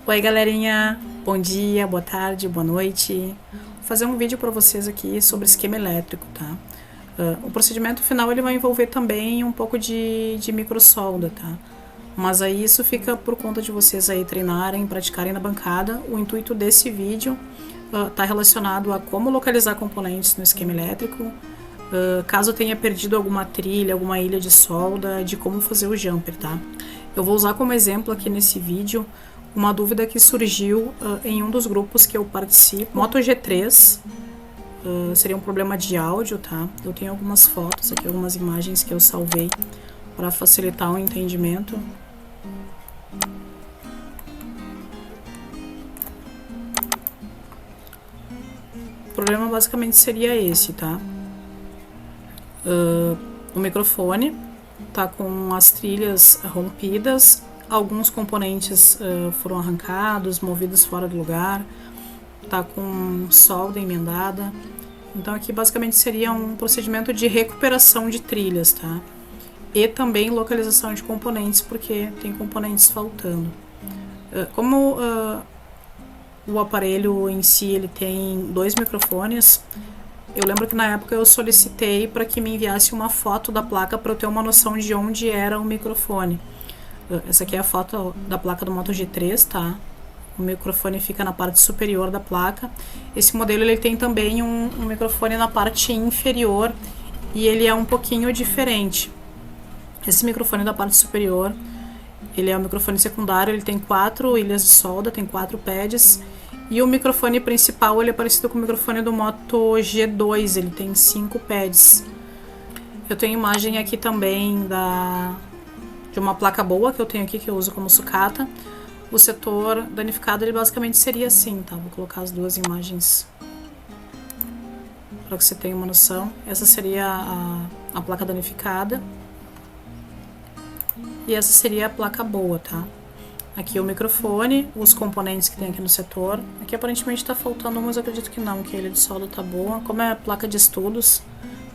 Oi galerinha, bom dia, boa tarde, boa noite. Vou fazer um vídeo para vocês aqui sobre esquema elétrico, tá? O procedimento final ele vai envolver também um pouco de microsolda, tá? Mas aí isso fica por conta de vocês aí treinarem, praticarem na bancada. O intuito desse vídeo tá relacionado a como localizar componentes no esquema elétrico, caso tenha perdido alguma trilha, alguma ilha de solda, de como fazer o jumper, tá? Eu vou usar como exemplo aqui nesse vídeo uma dúvida que surgiu em um dos grupos que eu participo, Moto G3, seria um problema de áudio, tá? Eu tenho algumas fotos aqui, algumas imagens que eu salvei para facilitar o entendimento. O problema basicamente seria esse, tá? O microfone tá com as trilhas rompidas, alguns componentes foram arrancados, movidos fora do lugar, tá com solda emendada. Então aqui basicamente seria um procedimento de recuperação de trilhas, tá? E também localização de componentes, porque tem componentes faltando. Como o aparelho em si ele tem 2 microfones, eu lembro que na época eu solicitei para que me enviasse uma foto da placa para eu ter uma noção de onde era o microfone. Essa aqui é a foto da placa do Moto G3, tá? O microfone fica na parte superior da placa. Esse modelo ele tem também um microfone na parte inferior e ele é um pouquinho diferente. Esse microfone da parte superior, ele é um microfone secundário, ele tem 4 ilhas de solda, tem 4 pads. E o microfone principal ele é parecido com o microfone do Moto G2, ele tem 5 pads. Eu tenho imagem aqui também de uma placa boa que eu tenho aqui, que eu uso como sucata. O setor danificado ele basicamente seria assim, tá? Vou colocar as duas imagens para que você tenha uma noção. Essa seria a placa danificada e essa seria a placa boa, tá? Aqui o microfone, os componentes que tem aqui no setor. Aqui aparentemente está faltando um, mas eu acredito que não, que a ilha de solda tá boa. Como é placa de estudos,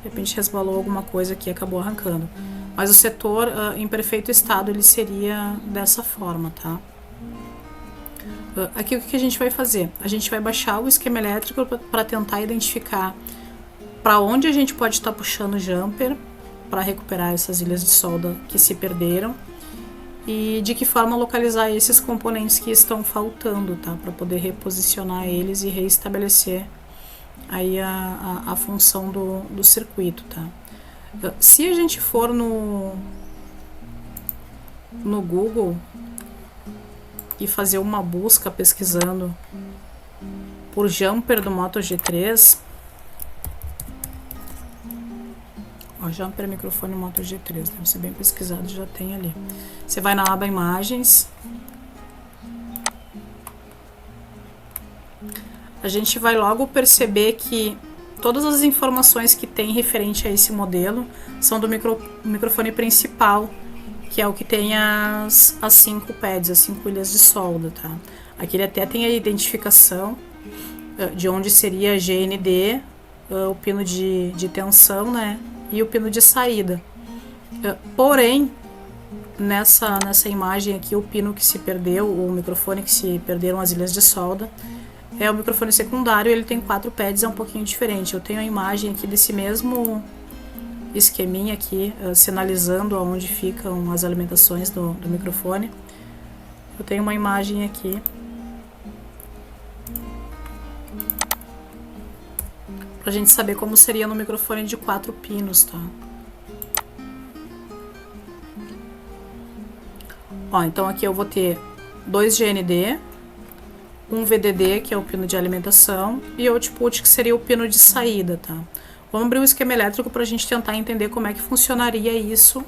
de repente resbalou alguma coisa aqui e acabou arrancando. Mas o setor em perfeito estado ele seria dessa forma, tá? Aqui o que a gente vai fazer? A gente vai baixar o esquema elétrico para tentar identificar para onde a gente pode estar puxando o jumper para recuperar essas ilhas de solda que se perderam e de que forma localizar esses componentes que estão faltando, tá? Para poder reposicionar eles e reestabelecer aí a função do circuito, tá? Se a gente for no Google e fazer uma busca pesquisando por jumper do Moto G3, ó, jumper microfone Moto G3, deve ser bem pesquisado, já tem ali. Você vai na aba imagens, a gente vai logo perceber que todas as informações que tem referente a esse modelo são do microfone principal, que é o que tem as 5 pads, as 5 ilhas de solda, tá? Aqui ele até tem a identificação de onde seria GND, o pino de tensão, né? E o pino de saída. Porém, nessa imagem aqui, o pino que se perdeu, o microfone que se perderam as ilhas de solda, é o microfone secundário, ele tem 4 pads, é um pouquinho diferente. Eu tenho a imagem aqui desse mesmo esqueminha aqui, sinalizando aonde ficam as alimentações do microfone. Eu tenho uma imagem aqui pra gente saber como seria no microfone de 4 pinos, tá? Ó, então aqui eu vou ter 2 GND, um VDD, que é o pino de alimentação, e output, que seria o pino de saída, tá? Vamos abrir o esquema elétrico para a gente tentar entender como é que funcionaria isso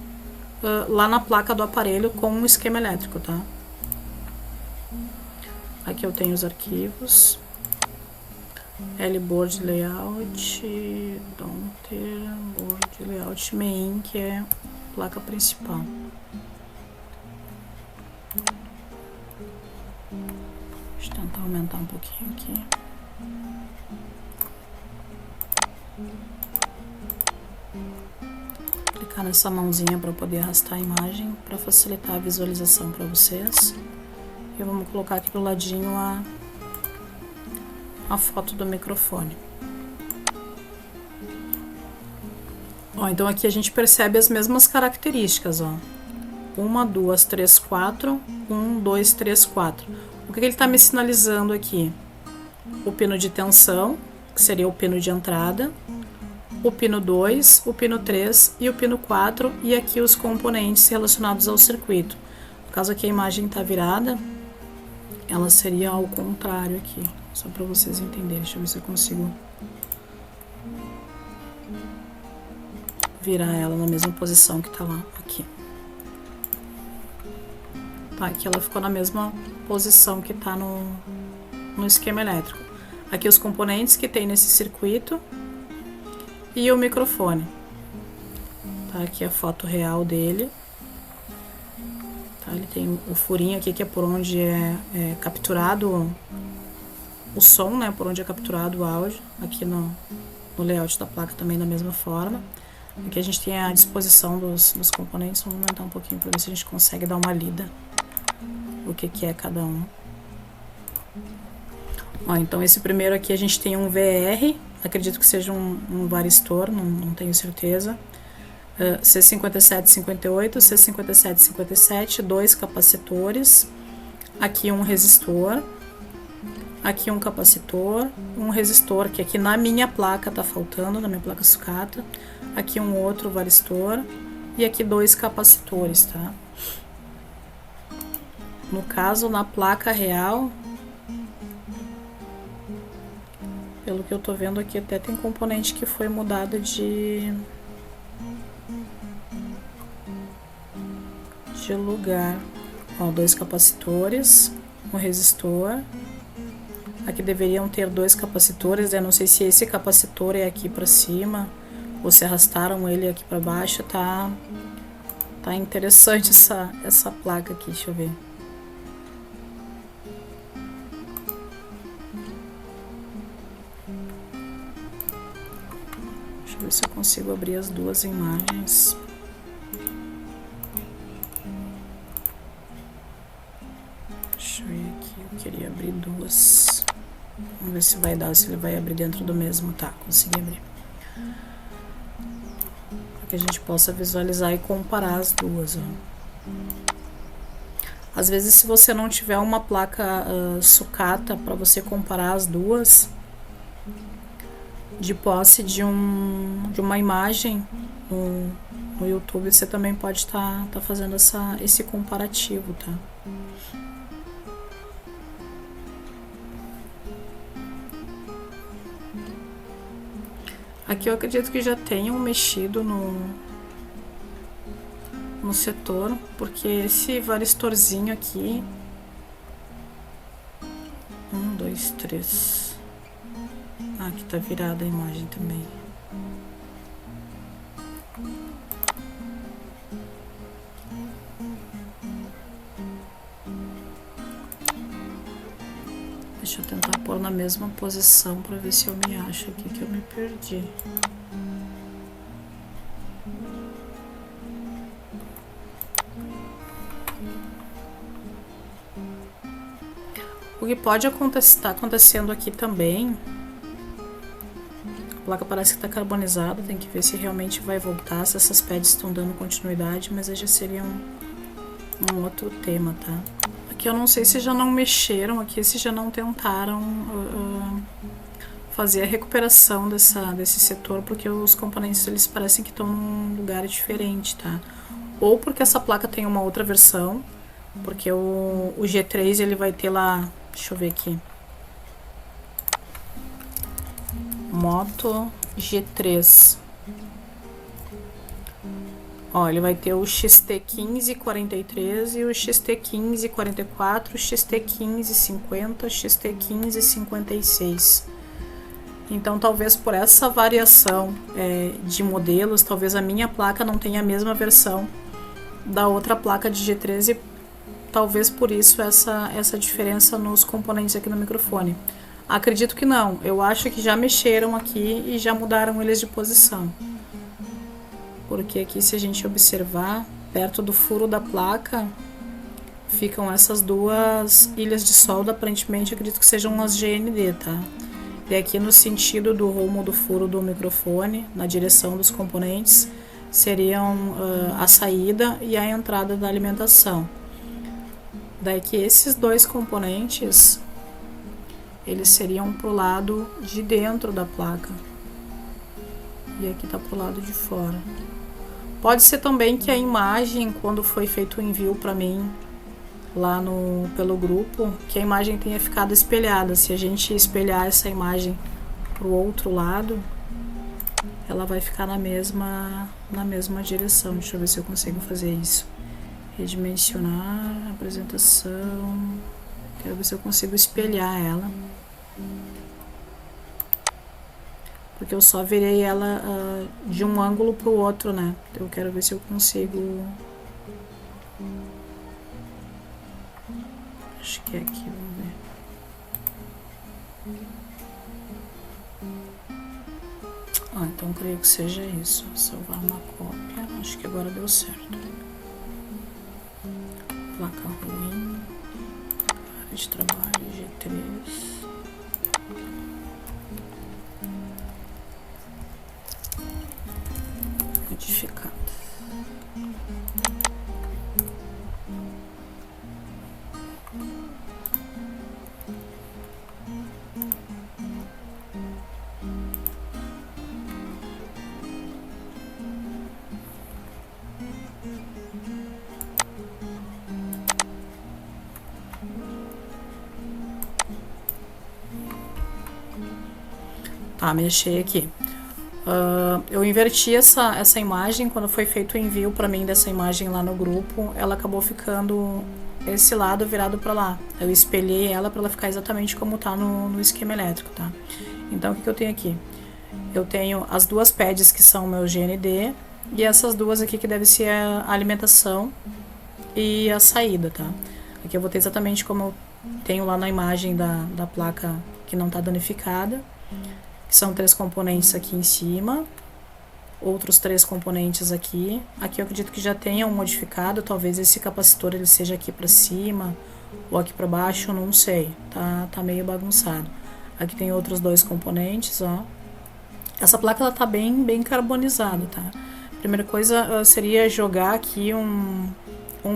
lá na placa do aparelho com o esquema elétrico, tá? Aqui eu tenho os arquivos. L-board layout, Donter, board layout main, que é a placa principal. Deixa eu tentar aumentar um pouquinho aqui. Clicar nessa mãozinha para poder arrastar a imagem para facilitar a visualização para vocês. E vamos colocar aqui do ladinho a foto do microfone. Ó, então aqui a gente percebe as mesmas características, ó. 1, 2, 3, 4, 1, 2, 3, 4. O que ele está me sinalizando aqui? O pino de tensão, que seria o pino de entrada, o pino 2, o pino 3 e o pino 4, e aqui os componentes relacionados ao circuito. No caso aqui a imagem está virada, ela seria ao contrário aqui, só para vocês entenderem. Deixa eu ver se eu consigo virar ela na mesma posição que está lá, aqui. Tá, aqui ela ficou na mesma posição que está no esquema elétrico. Aqui os componentes que tem nesse circuito e o microfone. Tá, aqui a foto real dele. Tá, ele tem o furinho aqui que é por onde é capturado o som, né? Por onde é capturado o áudio. Aqui no layout da placa também da mesma forma. Aqui a gente tem a disposição dos componentes. Vamos aumentar um pouquinho para ver se a gente consegue dar uma lida o que é cada um. Ó, então esse primeiro aqui a gente tem um VR, acredito que seja um varistor, não tenho certeza. C5758, C5757, 2 capacitores, aqui um resistor, aqui um capacitor, um resistor que aqui na minha placa tá faltando, na minha placa sucata, aqui um outro varistor e aqui 2 capacitores, tá? No caso, na placa real, pelo que eu tô vendo aqui, até tem componente que foi mudado de lugar. Ó, 2 capacitores, um resistor. Aqui deveriam ter 2 capacitores, eu não sei se esse capacitor é aqui pra cima ou se arrastaram ele aqui pra baixo. Tá interessante essa placa aqui, deixa eu ver. Deixa eu ver se eu consigo abrir as duas imagens. Deixa eu ver aqui, eu queria abrir duas. Vamos ver se vai dar, se ele vai abrir dentro do mesmo. Tá, consegui abrir. Para que a gente possa visualizar e comparar as duas, ó. Às vezes, se você não tiver uma placa sucata para você comparar as duas, de posse de uma imagem no YouTube, você também pode estar fazendo esse comparativo, tá? Aqui eu acredito que já tenham mexido no setor, porque esse varistorzinho aqui, 1, 2, 3, aqui tá virada a imagem também. Deixa eu tentar pôr na mesma posição para ver se eu me acho aqui, que eu me perdi. O que pode estar acontecendo aqui também, a placa parece que está carbonizada, tem que ver se realmente vai voltar, se essas pads estão dando continuidade, mas aí já seria um outro tema, tá? Aqui eu não sei se já não mexeram aqui, se já não tentaram fazer a recuperação desse setor, porque os componentes eles parecem que estão num lugar diferente, tá? Ou porque essa placa tem uma outra versão, porque o G3 ele vai ter lá, deixa eu ver aqui, Moto G3. Ó, ele vai ter o XT1543 e o XT1544, XT1550, XT1556. Então, talvez por essa variação de modelos, talvez a minha placa não tenha a mesma versão da outra placa de G13, talvez por isso essa diferença nos componentes aqui no microfone. Acredito que não, eu acho que já mexeram aqui e já mudaram eles de posição. Porque aqui, se a gente observar, perto do furo da placa, ficam essas duas ilhas de solda, aparentemente acredito que sejam as GND, tá? E aqui no sentido do rumo do furo do microfone, na direção dos componentes, seriam a saída e a entrada da alimentação. Daí que esses dois componentes, eles seriam pro lado de dentro da placa. E aqui tá pro lado de fora. Pode ser também que a imagem, quando foi feito o envio para mim lá pelo grupo, que a imagem tenha ficado espelhada. Se a gente espelhar essa imagem pro outro lado, ela vai ficar na mesma direção. Deixa eu ver se eu consigo fazer isso. Redimensionar, apresentação. Quero ver se eu consigo espelhar ela. Porque eu só virei ela de um ângulo pro outro, né? Eu quero ver se eu consigo... Acho que é aqui, vamos ver. Então creio que seja isso. Salvar uma cópia. Acho que agora deu certo. Placa ruim. Área de trabalho G3. Modificado. Tá, mexi aqui. Eu inverti essa imagem quando foi feito o envio para mim dessa imagem lá no grupo. Ela acabou ficando esse lado virado para lá. Eu espelhei ela para ela ficar exatamente como tá no esquema elétrico, tá? Então o que eu tenho aqui? Eu tenho as duas pads que são o meu GND e essas duas aqui que deve ser a alimentação e a saída, tá? Aqui eu vou ter exatamente como eu tenho lá na imagem da placa que não tá danificada. São 3 componentes aqui em cima, outros 3 componentes aqui. Aqui eu acredito que já tenham modificado, talvez esse capacitor ele seja aqui para cima ou aqui para baixo, não sei, tá meio bagunçado. Aqui tem outros 2 componentes, ó. Essa placa ela tá bem carbonizada, tá? Primeira coisa seria jogar aqui um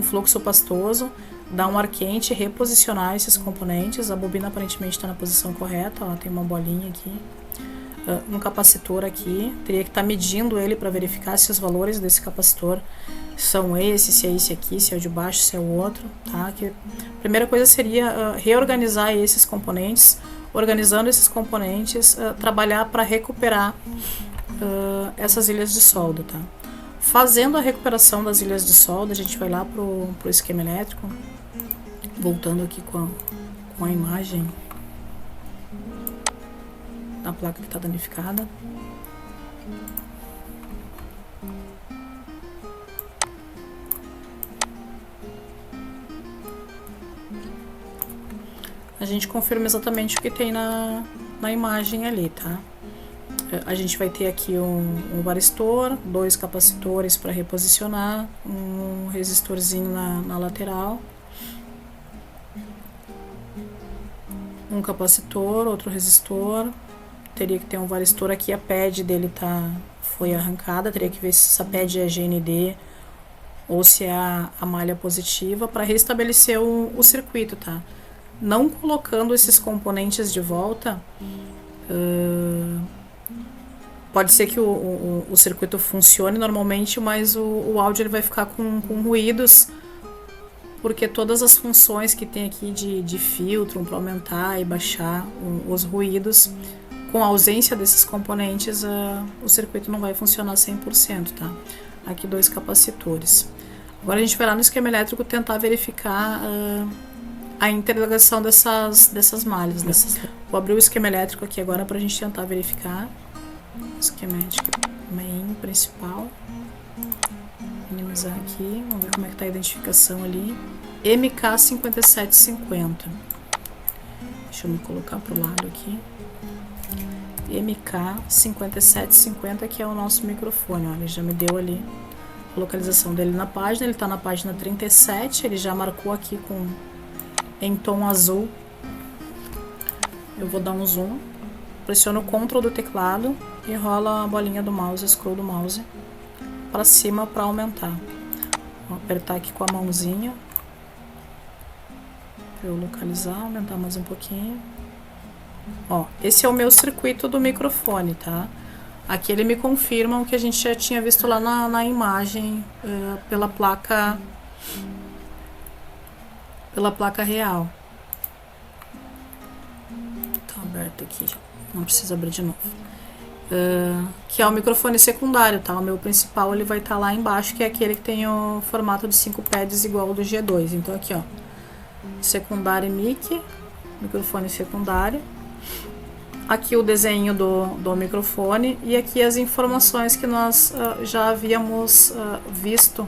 fluxo pastoso, dar um ar quente, reposicionar esses componentes. A bobina aparentemente está na posição correta, ó, tem uma bolinha aqui. Um capacitor aqui, teria que estar medindo ele para verificar se os valores desse capacitor são esse, se é esse aqui, se é o de baixo, se é o outro, tá? Que a primeira coisa seria reorganizar esses componentes, organizando esses componentes, trabalhar para recuperar essas ilhas de solda, tá? Fazendo a recuperação das ilhas de solda, a gente vai lá pro esquema elétrico, voltando aqui com a imagem da placa que está danificada. A gente confirma exatamente o que tem na imagem ali, tá? A gente vai ter aqui um varistor, 2 capacitores para reposicionar, um resistorzinho na lateral, um capacitor, outro resistor. Teria que ter um varistor aqui, a pad dele foi arrancada, teria que ver se essa pad é GND ou se é a malha positiva para restabelecer o circuito, tá? Não colocando esses componentes de volta, pode ser que o circuito funcione normalmente, mas o áudio ele vai ficar com ruídos, porque todas as funções que tem aqui de filtro para aumentar e baixar os ruídos, com a ausência desses componentes, o circuito não vai funcionar 100%, tá? Aqui 2 capacitores. Agora a gente vai lá no esquema elétrico tentar verificar a interligação dessas malhas. Vou abrir o esquema elétrico aqui agora para a gente tentar verificar. Schematic main principal. Minimizar aqui, vamos ver como é que tá a identificação ali. MK5750. Deixa eu me colocar pro lado aqui. MK5750, que é o nosso microfone, olha, já me deu ali a localização dele na página. Ele está na página 37, ele já marcou aqui em tom azul. Eu vou dar um zoom, pressiono o Ctrl do teclado e rola a bolinha do mouse, scroll do mouse para cima para aumentar. Vou apertar aqui com a mãozinha para eu localizar, aumentar mais um pouquinho. Ó, esse é o meu circuito do microfone, tá? Aqui ele me confirma o que a gente já tinha visto lá na imagem pela placa real. Tá aberto aqui, não precisa abrir de novo. Que é o microfone secundário, tá? O meu principal ele vai estar lá embaixo, que é aquele que tem o formato de 5 pads igual ao do G2. Então aqui, ó, secundário mic, microfone secundário. Aqui o desenho do microfone e aqui as informações que nós já havíamos visto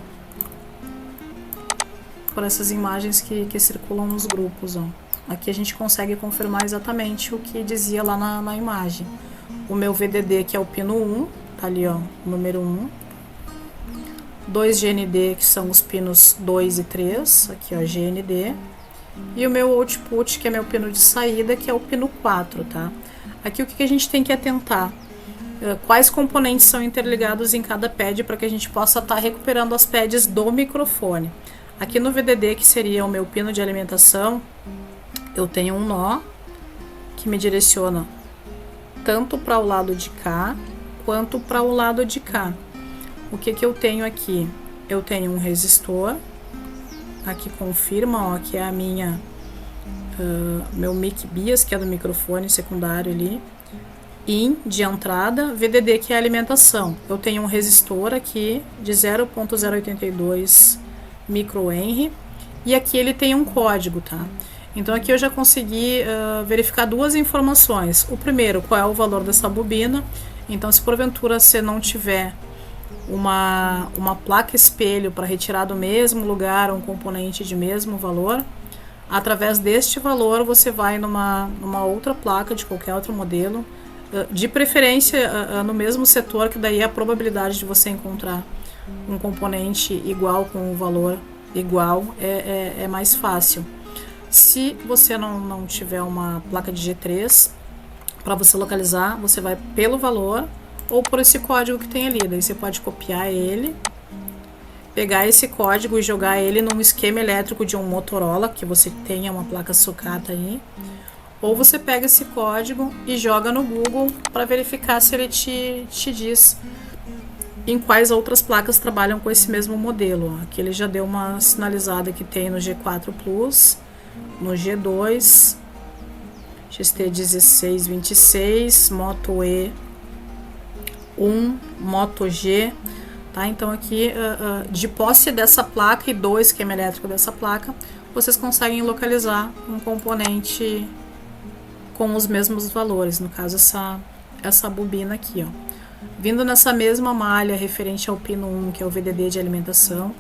por essas imagens que circulam nos grupos, ó. Aqui a gente consegue confirmar exatamente o que dizia lá na imagem. O meu VDD, que é o pino 1, tá ali, ó, número 1. 2 GND, que são os pinos 2 e 3, aqui, ó, GND. E o meu output, que é meu pino de saída, que é o pino 4, tá? Aqui o que a gente tem que atentar? Quais componentes são interligados em cada pad para que a gente possa estar recuperando as pads do microfone. Aqui no VDD, que seria o meu pino de alimentação, eu tenho um nó que me direciona tanto para o lado de cá quanto para o lado de cá. O que eu tenho aqui? Eu tenho um resistor, aqui confirma, ó, que é a minha meu mic bias, que é do microfone secundário ali, in de entrada, VDD, que é a alimentação. Eu tenho um resistor aqui de 0.082 microhenry e aqui ele tem um código, tá? Então aqui eu já consegui verificar duas informações. O primeiro, qual é o valor dessa bobina. Então se porventura você não tiver uma placa espelho para retirar do mesmo lugar um componente de mesmo valor, através deste valor você vai numa outra placa de qualquer outro modelo, de preferência no mesmo setor, que daí a probabilidade de você encontrar um componente igual com o valor igual é mais fácil. Se você não tiver uma placa de G3, para você localizar, você vai pelo valor ou por esse código que tem ali. Daí você pode copiar ele, pegar esse código e jogar ele num esquema elétrico de um Motorola, que você tenha uma placa sucata aí. Ou você pega esse código e joga no Google para verificar se ele te diz em quais outras placas trabalham com esse mesmo modelo. Aqui ele já deu uma sinalizada que tem no G4 Plus, no G2, XT1626, Moto E1, Moto G, tá? Então aqui, de posse dessa placa e do esquema elétrico dessa placa, vocês conseguem localizar um componente com os mesmos valores, no caso essa bobina aqui, ó. Vindo nessa mesma malha referente ao pino 1, que é o VDD de alimentação,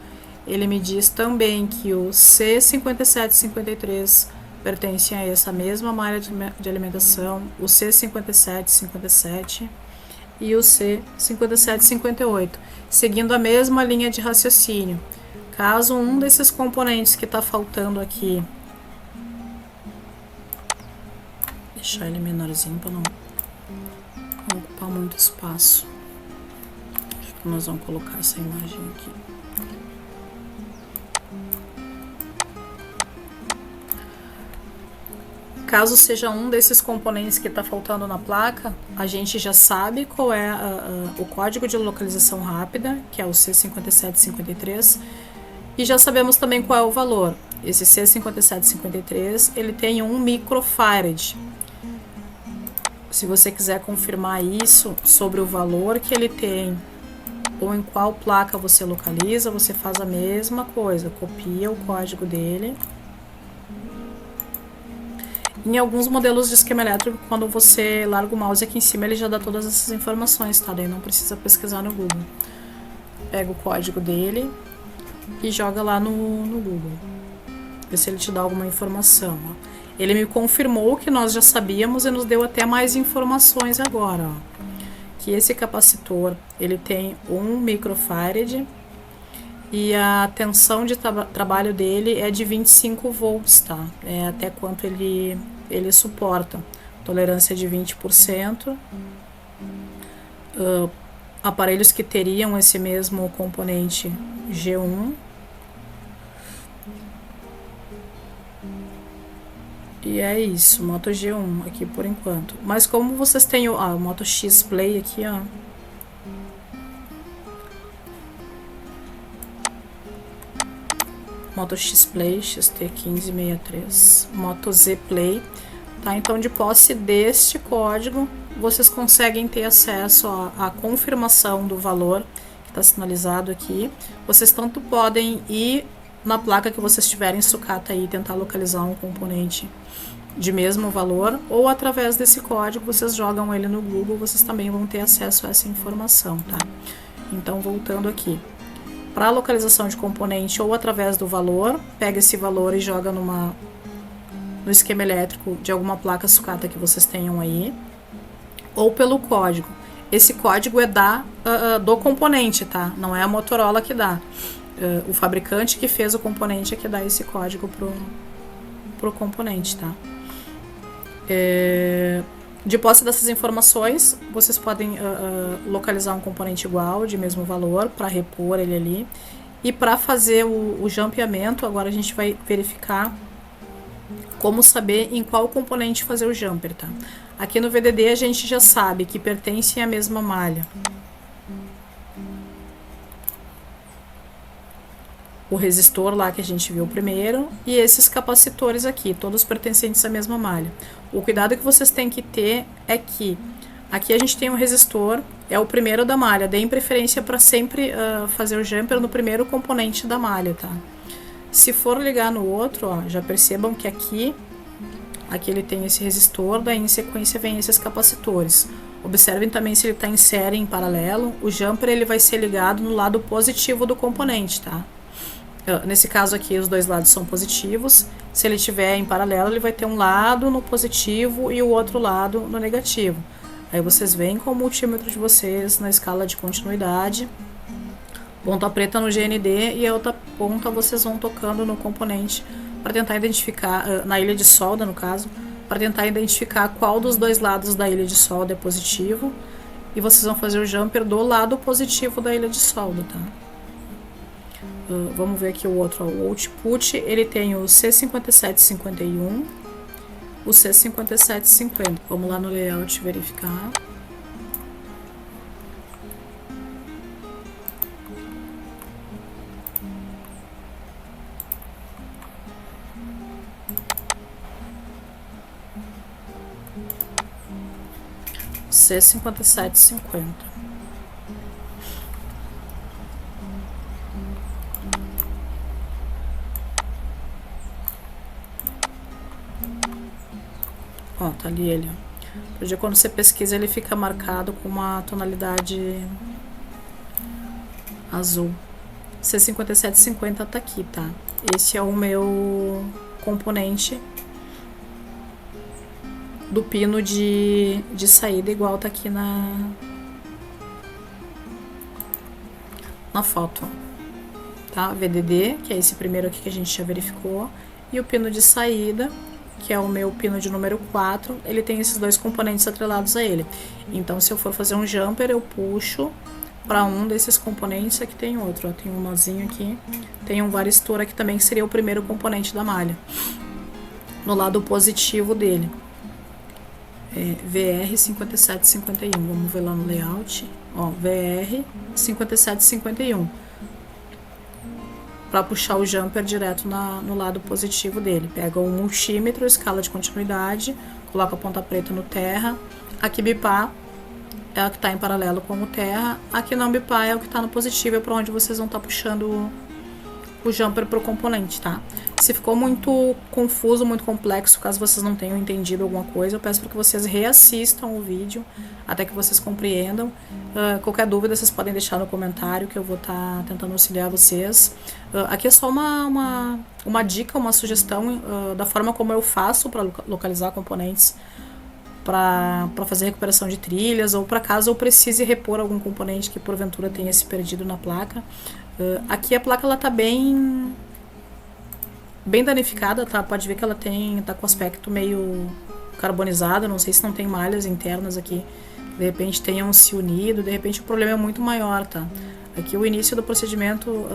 ele me diz também que o C5753 pertence a essa mesma malha de alimentação, o C5757 e o C5758, seguindo a mesma linha de raciocínio. Caso um desses componentes que está faltando aqui, deixar ele menorzinho para não ocupar muito espaço. Acho que nós vamos colocar essa imagem aqui. Caso seja um desses componentes que está faltando na placa, a gente já sabe qual é o código de localização rápida, que é o C5753, e já sabemos também qual é o valor. Esse C5753, ele tem 1 microfarad. Se você quiser confirmar isso sobre o valor que ele tem ou em qual placa você localiza, você faz a mesma coisa, copia o código dele. Em alguns modelos de esquema elétrico, quando você larga o mouse aqui em cima, ele já dá todas essas informações, tá? Daí não precisa pesquisar no Google. Pega o código dele e joga lá no Google. Vê se ele te dá alguma informação, ó. Ele me confirmou que nós já sabíamos e nos deu até mais informações agora, ó. Que esse capacitor, ele tem 1 microfarad E a tensão de trabalho dele é de 25 volts, tá? É até quanto ele suporta. Tolerância de 20%. Aparelhos que teriam esse mesmo componente G1. E é isso, Moto G1 aqui por enquanto. Mas como vocês têm o Moto X Play aqui, ó. Moto X Play, XT1563, Moto Z Play, tá? Então, de posse deste código, vocês conseguem ter acesso à confirmação do valor que está sinalizado aqui. Vocês tanto podem ir na placa que vocês tiverem sucata aí, tentar localizar um componente de mesmo valor, ou através desse código, vocês jogam ele no Google, vocês também vão ter acesso a essa informação, tá? Então, voltando aqui. Para a localização de componente ou através do valor, pega esse valor e joga no esquema elétrico de alguma placa sucata que vocês tenham aí, ou pelo código. Esse código é do componente, tá? Não é a Motorola que dá. O fabricante que fez o componente é que dá esse código pro componente, tá? De posse dessas informações, vocês podem localizar um componente igual, de mesmo valor, para repor ele ali. E para fazer o jumpeamento, agora a gente vai verificar como saber em qual componente fazer o jumper, tá? Aqui no VDD a gente já sabe que pertencem à mesma malha. O resistor lá que a gente viu primeiro e esses capacitores aqui, todos pertencentes à mesma malha. O cuidado que vocês têm que ter é que aqui a gente tem um resistor, é o primeiro da malha, deem preferência para sempre fazer o jumper no primeiro componente da malha, tá? Se for ligar no outro, ó, já percebam que aqui ele tem esse resistor, daí em sequência vem esses capacitores. Observem também se ele está em série em paralelo, o jumper ele vai ser ligado no lado positivo do componente, tá? Nesse caso aqui os dois lados são positivos, se ele estiver em paralelo ele vai ter um lado no positivo e o outro lado no negativo. Aí vocês vêm com o multímetro de vocês na escala de continuidade, ponta preta no GND e a outra ponta vocês vão tocando no componente para tentar identificar, na ilha de solda no caso, para tentar identificar qual dos dois lados da ilha de solda é positivo e vocês vão fazer o jumper do lado positivo da ilha de solda, tá? Vamos ver aqui o outro, ó, o output, ele tem o C5751, o C5750. Vamos lá no layout verificar. C5750. Ó, tá ali ele. Hoje quando você pesquisa ele fica marcado com uma tonalidade azul. C5750 tá aqui, tá? Esse é o meu componente do pino de saída, igual tá aqui na foto, tá? VDD, que é esse primeiro aqui que a gente já verificou, e o pino de saída, que é o meu pino de número 4, ele tem esses dois componentes atrelados a ele. Então, se eu for fazer um jumper, eu puxo para um desses componentes. Aqui tem outro, ó, tem um nozinho aqui, tem um varistor aqui também, que seria o primeiro componente da malha. No lado positivo dele, VR5751, vamos ver lá no layout, ó, VR5751. Para puxar o jumper direto no lado positivo dele. Pega o multímetro, escala de continuidade, coloca a ponta preta no terra. Aqui bipar é o que está em paralelo com o terra. Aqui não bipar é o que está no positivo, é para onde vocês vão estar puxando o jumper para o componente, tá? Se ficou muito confuso, muito complexo, caso vocês não tenham entendido alguma coisa, eu peço para que vocês reassistam o vídeo até que vocês compreendam. Qualquer dúvida vocês podem deixar no comentário, que eu vou estar tentando auxiliar vocês. Aqui é só uma dica, uma sugestão da forma como eu faço para localizar componentes para fazer recuperação de trilhas, ou para caso eu precise repor algum componente que porventura tenha se perdido na placa. Aqui a placa ela tá bem danificada, tá? Pode ver que ela tá com aspecto meio carbonizado, não sei se não tem malhas internas aqui, de repente tenham se unido, de repente o problema é muito maior, tá? Aqui o início do procedimento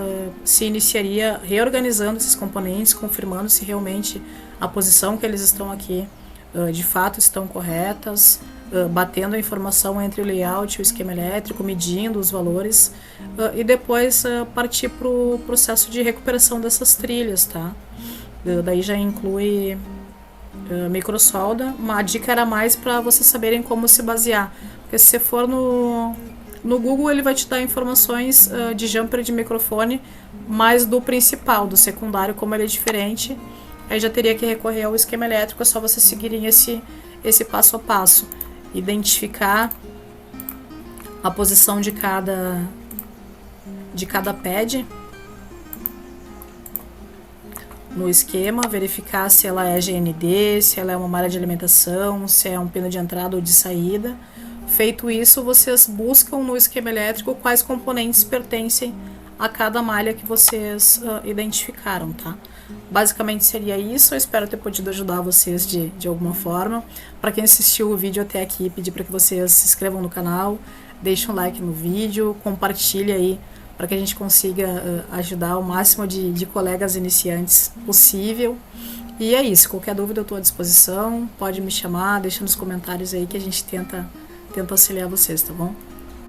se iniciaria reorganizando esses componentes, confirmando se realmente a posição que eles estão aqui de fato estão corretas, batendo a informação entre o layout e o esquema elétrico, medindo os valores e depois partir para o processo de recuperação dessas trilhas, tá? Daí já inclui microsolda. Uma dica era mais para vocês saberem como se basear, porque se você for no Google ele vai te dar informações de jumper de microfone, mas do principal, do secundário, como ele é diferente, aí já teria que recorrer ao esquema elétrico. É só vocês seguirem esse passo a passo, identificar a posição de cada pad no esquema, verificar se ela é GND, se ela é uma malha de alimentação, se é um pino de entrada ou de saída. Feito isso, vocês buscam no esquema elétrico quais componentes pertencem a cada malha que vocês identificaram, tá? Basicamente seria isso. Eu espero ter podido ajudar vocês de alguma forma. Para quem assistiu o vídeo até aqui, pedir para que vocês se inscrevam no canal, deixem um like no vídeo, compartilhe aí para que a gente consiga ajudar o máximo de colegas iniciantes possível. E é isso, qualquer dúvida eu estou à disposição, pode me chamar, deixa nos comentários aí que a gente tenta auxiliar vocês, tá bom?